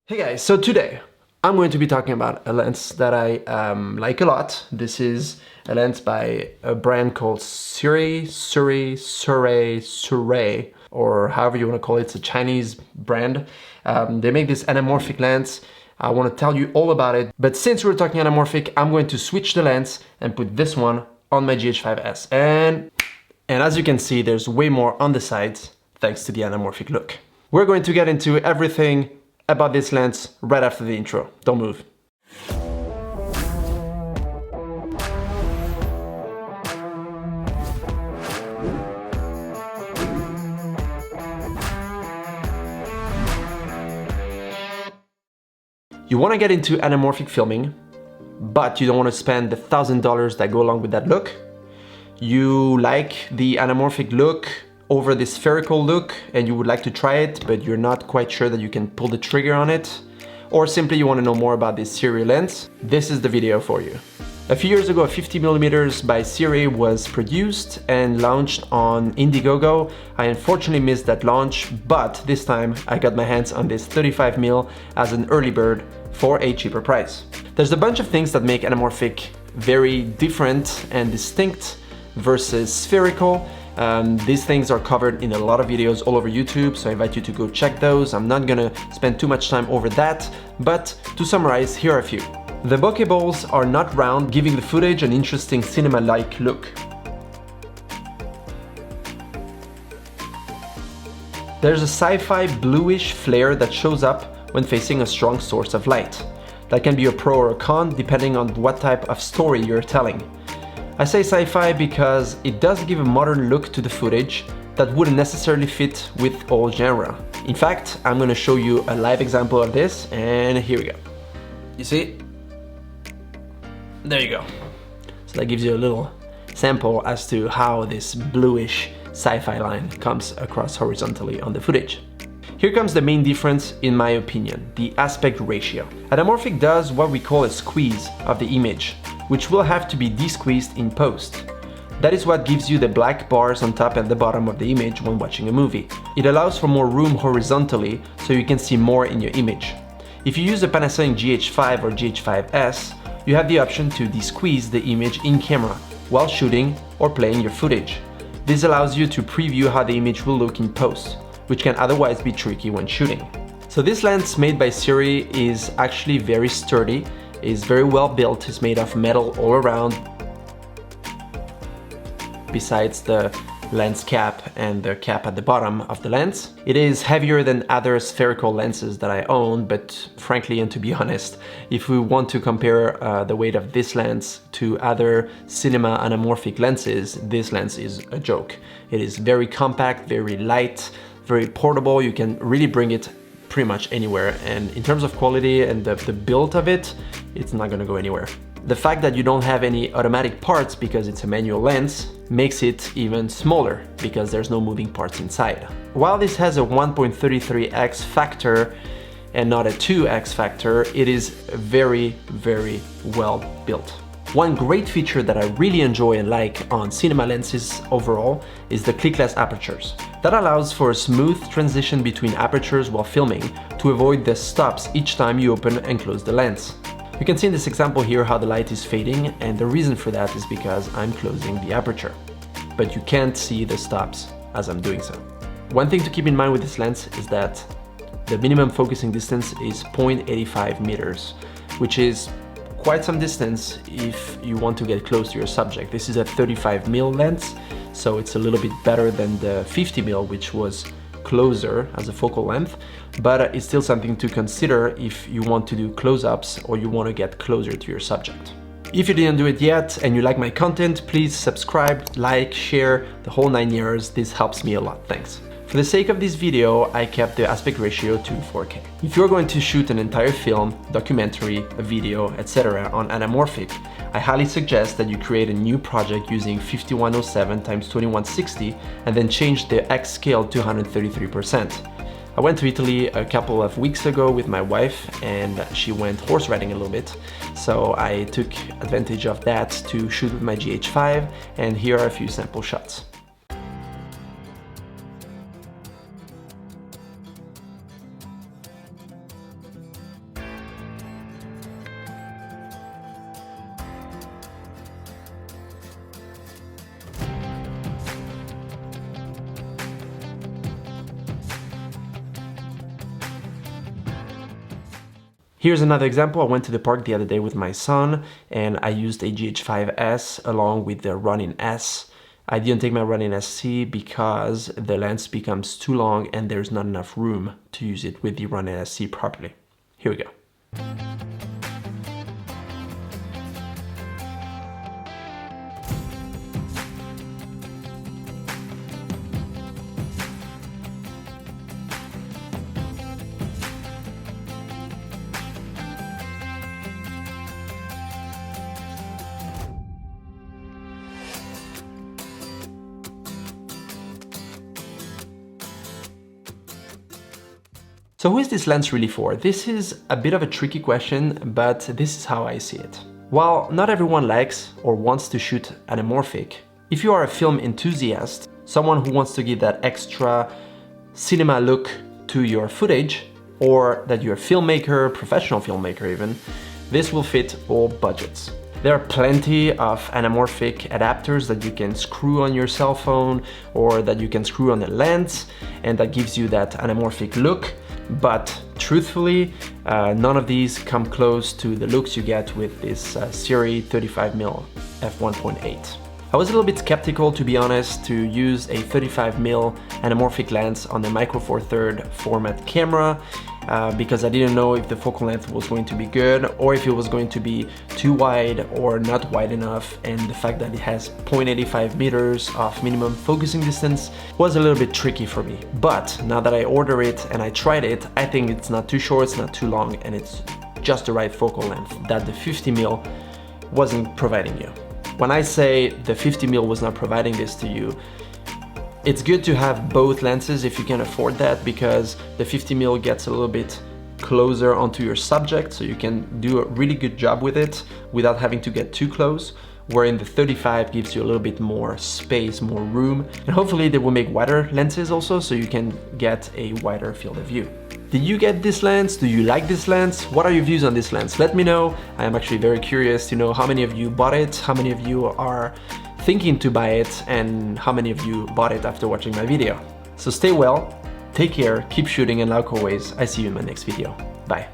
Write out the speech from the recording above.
Hey guys, so today I'm going to be talking about a lens that I like a lot. This is a lens by a brand called Sirui, or however you want to call it. It's a Chinese brand. They make this anamorphic lens. I want to tell you all about it, but since we're talking anamorphic, I'm going to switch the lens and put this one on my GH5S. And as you can see, there's way more on the sides thanks to the anamorphic look. We're going to get into everything about this lens right after the intro. Don't move. You want to get into anamorphic filming, but you don't want to spend the $1,000 that go along with that look. You like the anamorphic look over the spherical look and you would like to try it, but you're not quite sure that you can pull the trigger on it, or simply you want to know more about this Sirui lens, this is the video for you. A few years ago, a 50mm by Sirui was produced and launched on Indiegogo. I unfortunately missed that launch, but this time I got my hands on this 35mm as an early bird for a cheaper price. There's a bunch of things that make anamorphic very different and distinct versus spherical. These things are covered in a lot of videos all over YouTube, so I invite you to go check those. I'm not gonna spend too much time over that, but to summarize, here are a few. The bokeh balls are not round, giving the footage an interesting cinema-like look. There's a sci-fi bluish flare that shows up when facing a strong source of light. That can be a pro or a con, depending on what type of story you're telling. I say sci-fi because it does give a modern look to the footage that wouldn't necessarily fit with all genre. In fact, I'm going to show you a live example of this, and here we go. You see? There you go. So that gives you a little sample as to how this bluish sci-fi line comes across horizontally on the footage. Here comes the main difference in my opinion, the aspect ratio. Anamorphic does what we call a squeeze of the image, which will have to be de-squeezed in post. That is what gives you the black bars on top and the bottom of the image when watching a movie. It allows for more room horizontally so you can see more in your image. If you use a Panasonic GH5 or GH5S, you have the option to de-squeeze the image in camera while shooting or playing your footage. This allows you to preview how the image will look in post, which can otherwise be tricky when shooting. So this lens made by Sirui is actually very sturdy, is very well built, is made of metal all around, besides the lens cap and the cap at the bottom of the lens. It is heavier than other spherical lenses that I own, but frankly, and to be honest, if we want to compare the weight of this lens to other cinema anamorphic lenses, this lens is a joke. It is very compact, very light, very portable. You can really bring it pretty much anywhere, and in terms of quality and the build of it, it's not gonna go anywhere. The fact that you don't have any automatic parts because it's a manual lens makes it even smaller because there's no moving parts inside. While this has a 1.33x factor and not a 2x factor, it is very, very well built. One great feature that I really enjoy and like on cinema lenses overall is the clickless apertures. That allows for a smooth transition between apertures while filming to avoid the stops each time you open and close the lens. You can see in this example here how the light is fading, and the reason for that is because I'm closing the aperture. But you can't see the stops as I'm doing so. One thing to keep in mind with this lens is that the minimum focusing distance is 0.85 meters, which is quite some distance if you want to get close to your subject. This is a 35mm lens, so it's a little bit better than the 50mm, which was closer as a focal length, but it's still something to consider if you want to do close-ups or you want to get closer to your subject. If you didn't do it yet and you like my content, please subscribe, like, share, the whole 9 yards. This helps me a lot, thanks. For the sake of this video, I kept the aspect ratio to 4K. If you're going to shoot an entire film, documentary, a video, etc. on anamorphic, I highly suggest that you create a new project using 5107 x 2160 and then change the X scale to 133%. I went to Italy a couple of weeks ago with my wife and she went horse riding a little bit. So I took advantage of that to shoot with my GH5, and here are a few sample shots. Here's another example. I went to the park the other day with my son and I used a GH5S along with the Ronin-S. I didn't take my Ronin-SC because the lens becomes too long and there's not enough room to use it with the Ronin-SC properly. Here we go. So who is this lens really for? This is a bit of a tricky question, but this is how I see it. While not everyone likes or wants to shoot anamorphic, if you are a film enthusiast, someone who wants to give that extra cinema look to your footage, or that you're a filmmaker, professional filmmaker even, this will fit all budgets. There are plenty of anamorphic adapters that you can screw on your cell phone or that you can screw on the lens, and that gives you that anamorphic look. But truthfully, none of these come close to the looks you get with this Sirui 35mm f1.8. I was a little bit skeptical, to be honest, to use a 35mm anamorphic lens on the Micro Four Thirds format camera because I didn't know if the focal length was going to be good or if it was going to be too wide or not wide enough, and the fact that it has 0.85 meters of minimum focusing distance was a little bit tricky for me. But now that I order it and I tried it, I think it's not too short, it's not too long, and it's just the right focal length that the 50mm wasn't providing you. When I say the 50mm was not providing this to you, it's good to have both lenses if you can afford that, because the 50mm gets a little bit closer onto your subject, so you can do a really good job with it without having to get too close, wherein the 35 gives you a little bit more space, more room, and hopefully they will make wider lenses also, so you can get a wider field of view. Did you get this lens? Do you like this lens? What are your views on this lens? Let me know. I am actually very curious to know how many of you bought it, how many of you are thinking to buy it, and how many of you bought it after watching my video. So stay well, take care, keep shooting, and like always, I see you in my next video. Bye.